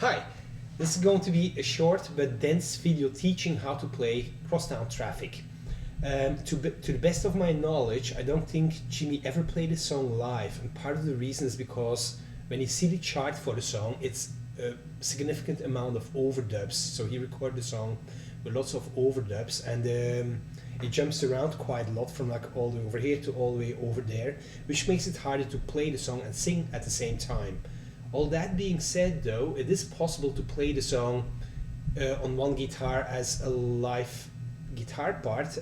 Hi, this is going to be a short but dense video teaching how to play Crosstown Traffic. To the best of my knowledge, I don't think Jimi ever played this song live, and part of the reason is because when you see the chart for the song, it's a significant amount of overdubs. So he recorded the song with lots of overdubs, and it jumps around quite a lot from like all the way over here to all the way over there, which makes it harder to play the song and sing at the same time. All that being said though, it is possible to play the song on one guitar as a live guitar part,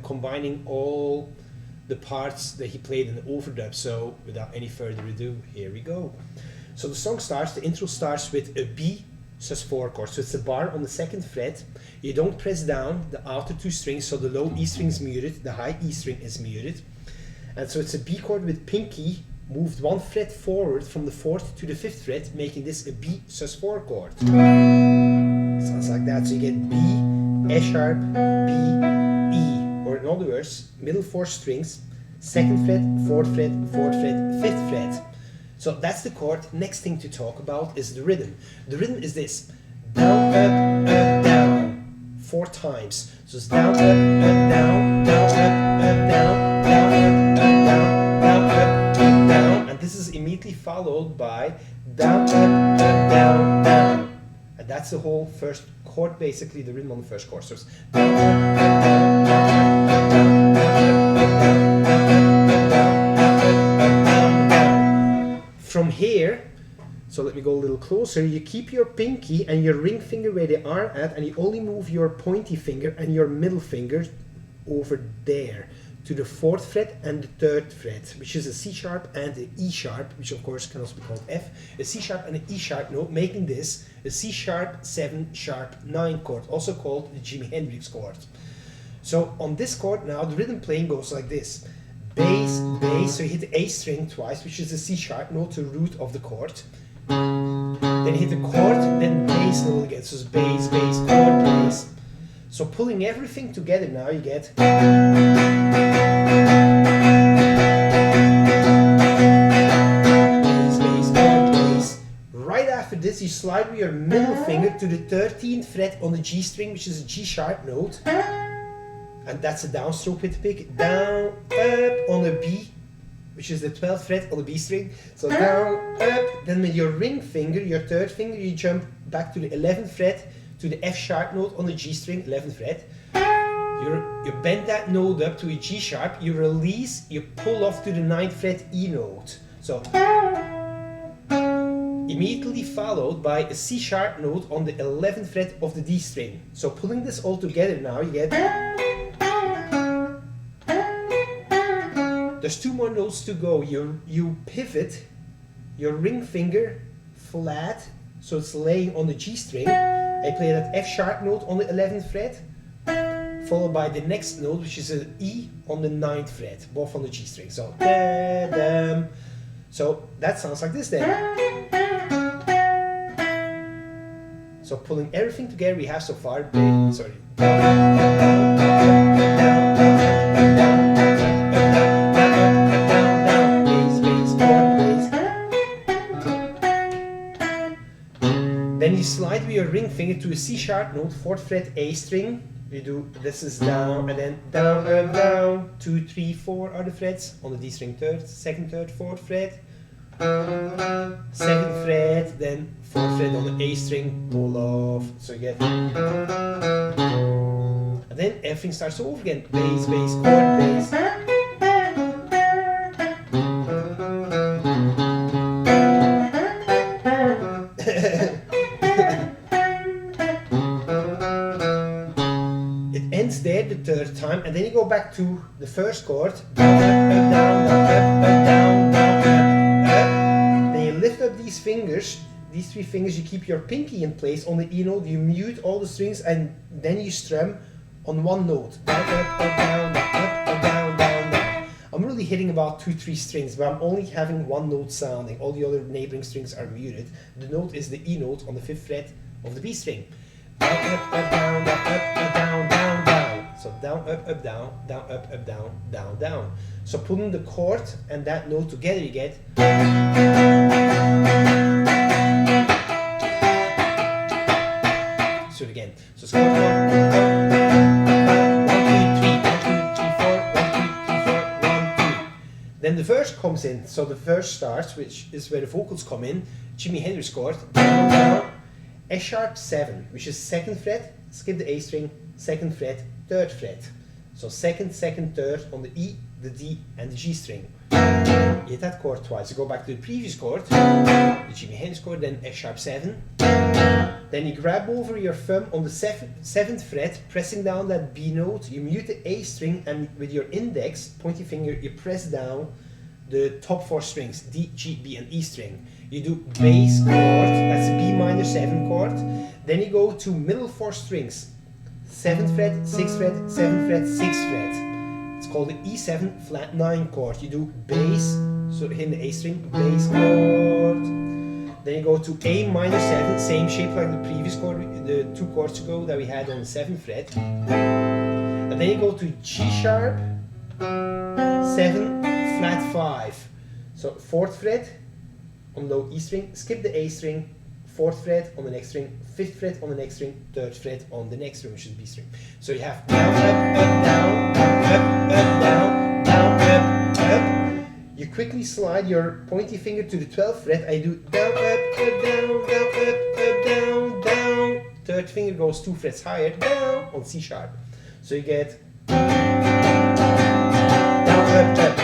combining all the parts that he played in the overdub. So without any further ado, here we go. So the song starts, the intro starts with a B sus4 chord. So it's a bar on the 2nd fret. You don't press down the outer 2 strings, so the low E string is muted, the high E string is muted. And so it's a B chord with pinky moved 1 fret forward from the 4th to the 5th fret, making this a B sus4 chord. Sounds like that. So you get B, A sharp, B, E, or in other words, middle 4 strings, 2nd fret, 4th fret, 4th fret, 5th fret. So that's the chord. Next thing to talk about is the rhythm. The rhythm is this: down, up, down, 4 times. So it's down, up, down, down, up, down, down, up, down, down, up, down, and this is immediately followed by down, up, down, down, and that's the whole first chord, basically the rhythm on the first chord. So it's down, up, down, down, up, down, down, up, down, down, up, down, down, down. From here, so let me go a little closer. You keep your pinky and your ring finger where they are at, and you only move your pointy finger and your middle finger over there to the 4th fret and the 3rd fret, which is a C sharp and an E sharp, which of course can also be called F, a C sharp and an E sharp note, making this a C sharp 7 sharp 9 chord, also called the Jimi Hendrix chord. So on this chord now, the rhythm playing goes like this: bass, bass, so you hit the A string twice, which is a C sharp note, the root of the chord. Then you hit the chord, then bass note again, so it's bass, bass, chord, bass. So pulling everything together now, you get bass, bass, chord, bass. Right after this, you slide with your middle finger to the 13th fret on the G string, which is a G sharp note. And that's a downstroke with the pick. Down, up on a B, which is the 12th fret on the B string. So down, up, then with your ring finger, your 3rd finger, you jump back to the 11th fret to the F sharp note on the G string, 11th fret. You bend that note up to a G sharp, you release, you pull off to the 9th fret E note. So immediately followed by a C sharp note on the 11th fret of the D string. So pulling this all together now, you get, there's 2 more notes to go. You pivot your ring finger flat, so it's laying on the G string. I play that F sharp note on the 11th fret, followed by the next note, which is an E on the 9th fret, both on the G string. So, so that sounds like this then. So pulling everything together we have so far, sorry. Then you slide with your ring finger to a C sharp note, 4th fret A string. You do, this is down, and then down, up, down, 2, 3, 4 are the frets on the D string, 3rd, 2nd, 3rd, 4th fret, 2nd fret, then 4th fret on the A string, pull off, so you get, and then everything starts over again, bass, bass, chord, bass. There the 3rd time, and then you go back to the first chord, down, up, down, up, down, down, up. Then you lift up these fingers, these 3 fingers, you keep your pinky in place on the E note, you mute all the strings, and then you strum on 1 note, down, up, down, down, down. I'm really hitting about 2-3 strings, but I'm only having 1 note sounding. All the other neighboring strings are muted. The note is the E note on the 5th fret of the B string. Down, up, down, down, down, down. So down, up, down, down, up, down, down, down. So putting the chord and that note together, you get. again. So it's chord 1, 1, 2, 3, 1, 2, 3, 4, 1, 2, 3, 4, 1, 2. Then the verse comes in. So the verse starts, which is where the vocals come in. Jimi Hendrix chord, down, down, S sharp 7, which is 2nd fret, skip the A string, 2nd fret, 3rd fret. So 2nd, 2nd, 3rd on the E, the D, and the G string. You hit that chord twice. You go back to the previous chord, the Jimi Hendrix chord, then S sharp 7. Then you grab over your thumb on the 7th fret, pressing down that B note. You mute the A string, and with your index, pointy finger, you press down the top 4 strings, D, G, B, and E string. You do bass chord, that's a B minor 7 chord. Then you go to middle 4 strings, 7th fret, 6th fret, 7th fret, 6th fret. It's called the E7 flat 9 chord. You do bass, so hitting the A string, bass chord. Then you go to A minor 7, same shape like the previous chord, the 2 chords ago that we had on the 7th fret. And then you go to G sharp, 7, flat 5. So 4th fret on low E string, skip the A string, 4th fret on the next string, 5th fret on the next string, 3rd fret on the next string, which is B string. So you have down, up, down, down, down, up. You quickly slide your pointy finger to the 12th fret. I do down, up, down, down, up, down, down. 3rd finger goes 2 frets higher, down on C sharp. So you get down, up.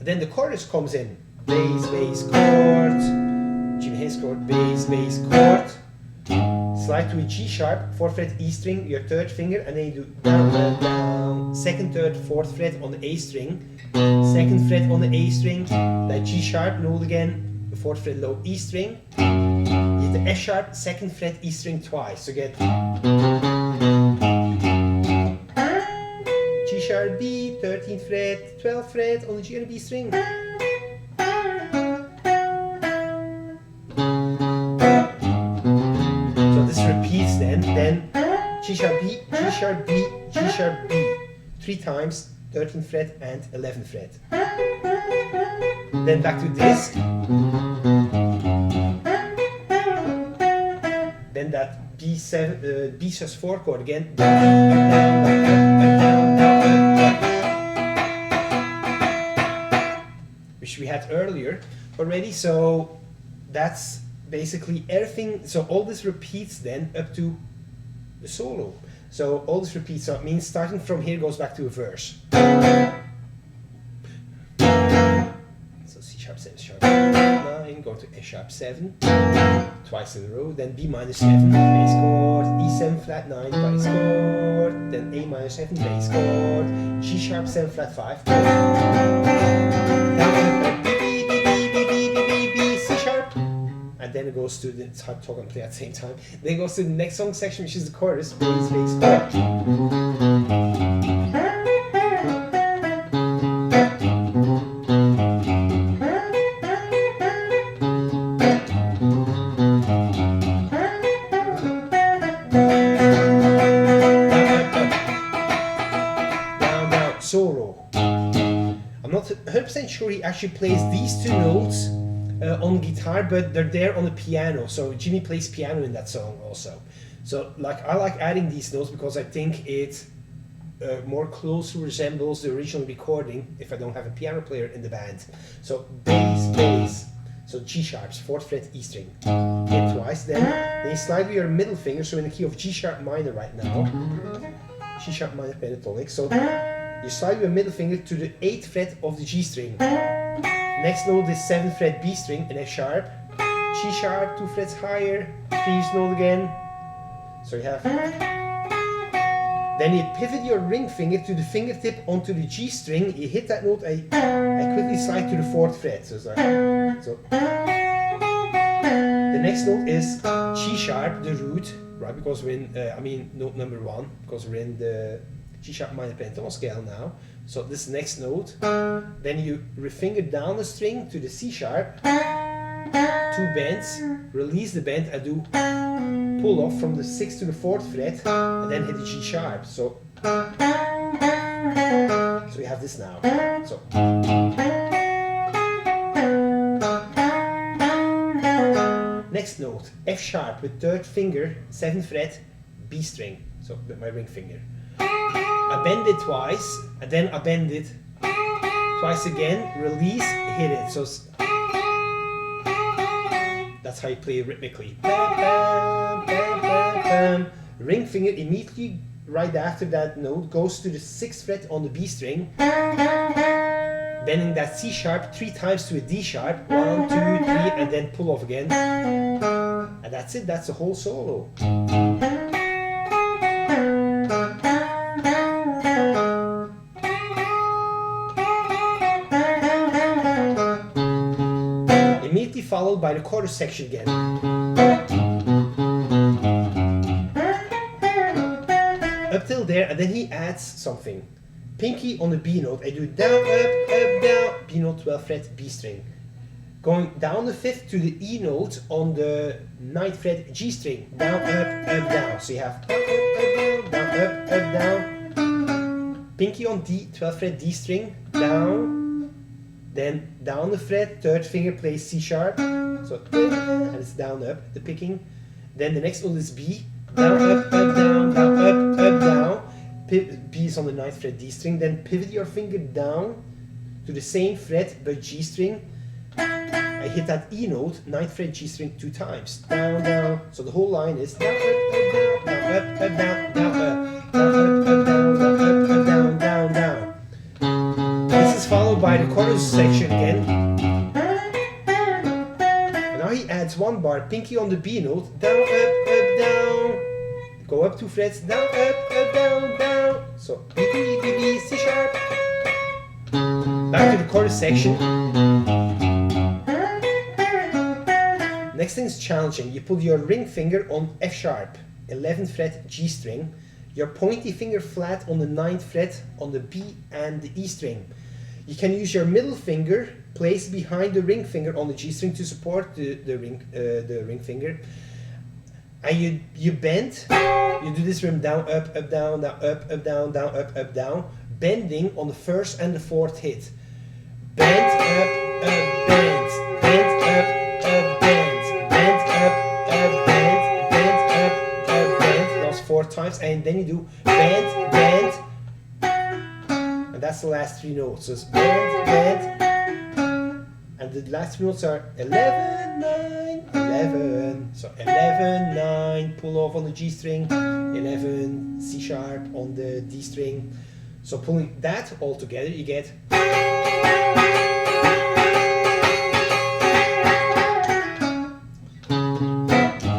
Then the chorus comes in. Bass, bass, chord. Jimi Hendrix chord, bass, bass, chord. Slide to a G sharp, 4th fret E string, your 3rd finger, and then you do down, down, down. 2nd, 3rd, 4th fret on the A string. 2nd fret on the A string, that G sharp note again, the 4th fret low E string. You hit the S sharp, 2nd fret E string twice. So get G sharp B, 13th fret, 12th fret on the G and B string. So this repeats then G sharp B, G sharp B, G sharp B. 3 times, 13th fret and 11th fret. Then back to this. Then that B7, B sus4 chord again. Which we had earlier already. So that's basically everything. So all this repeats then up to the solo. So all this repeats. So it means starting from here goes back to a verse. So C sharp 7, sharp 9, go to S sharp 7, twice in a row. Then B minor 7, bass chord, E7 flat 9, bass chord. Then A minor 7, bass chord, G sharp 7 flat 5. And then it goes to the, it's hard to talk and play at the same time. Then it goes to the next song section, which is the chorus, bass, bass, chord. Down, down, solo. I'm not 100% sure he actually plays these 2 notes on guitar, but they're there on the piano. So Jimi plays piano in that song also. So like I like adding these notes because I think it more closely resembles the original recording if I don't have a piano player in the band. So bass, bass. So G sharps, 4th fret E string. Hit twice, then you slide with your middle finger, so in the key of G sharp minor right now. G sharp minor pentatonic. So you slide with your middle finger to the 8th fret of the G string. Next note is 7th fret B string and F sharp, G sharp, 2 frets higher, previous note again. So you have. Then you pivot your ring finger to the fingertip onto the G string. You hit that note. I quickly slide to the 4th fret. So it's like so. The next note is G sharp, the root, right? Because we're in. Note number 1, because we're in the G sharp minor pentatonic scale now. So this next note, then you finger down the string to the C sharp, 2 bends, release the bend, and do pull off from the 6th to the 4th fret, and then hit the G sharp. So you have this now. So Next note, F sharp with third finger, 7th fret, B string. So with my ring finger. I bend it twice, and then I bend it twice again, release, hit it. So that's how you play it rhythmically. Bam, bam, bam, bam, bam. Ring finger immediately right after that note goes to the 6th fret on the B string, bending that C sharp 3 times to a D sharp, 1, 2, 3, and then pull off again. And that's it, that's the whole solo. Immediately followed by the chorus section again. Up till there, and then he adds something. Pinky on the B note, I do down, up, down, B note, 12th fret, B string. Going down the 5th to the E note on the 9th fret, G string, down, up, down. So you have up, down, up, down. Pinky on D, 12th fret, D string, down. Then down the fret, 3rd finger plays C sharp. So, and it's down, up, the picking. Then the next note is B, down, up, down, down, up, down. B is on the 9th fret, D string. Then pivot your finger down to the same fret but G string. I hit that E note, 9th fret, G string 2 times. Down, down. So the whole line is down, up, down, down, up, down, down, up, down, down, down, down. This is followed by the chorus section again. And now he adds 1 bar, pinky on the B note, down, up, down. Go up 2 frets, down, up, down, down. So B, B, B, B, C sharp. Back to the chorus section. Next thing is challenging. You put your ring finger on F sharp, 11th fret, G string. Your pointy finger flat on the 9th fret on the B and the E string. You can use your middle finger placed behind the ring finger on the G string to support the ring finger. And you bend, you do this rhythm down, up, down, down, up, down, down, up, down, bending on the 1st and the 4th hit. Bend, up, bend, bend, up, bend, bend, up, bend, bend, up, bend. That was 4 times, and then you do bend, bend, and that's the last 3 notes. So it's bend, bend, and the last 3 notes are 11, 9, 11. So 11, 9, pull off on the G string, 11, C sharp on the D string. So pulling that all together, you get.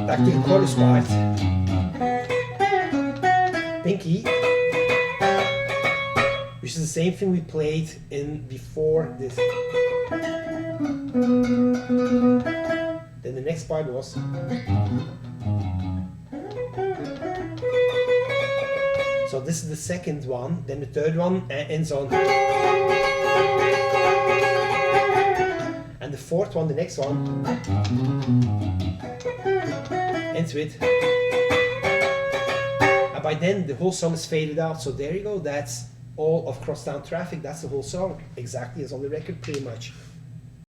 Back to the chorus part. Pinky, which is the same thing we played in before this. Then the next part was. So this is the second one, then the third one ends on. And the fourth one, the next one, ends with. And by then the whole song is faded out, so there you go, that's all of Crosstown Traffic, that's the whole song, exactly as on the record pretty much.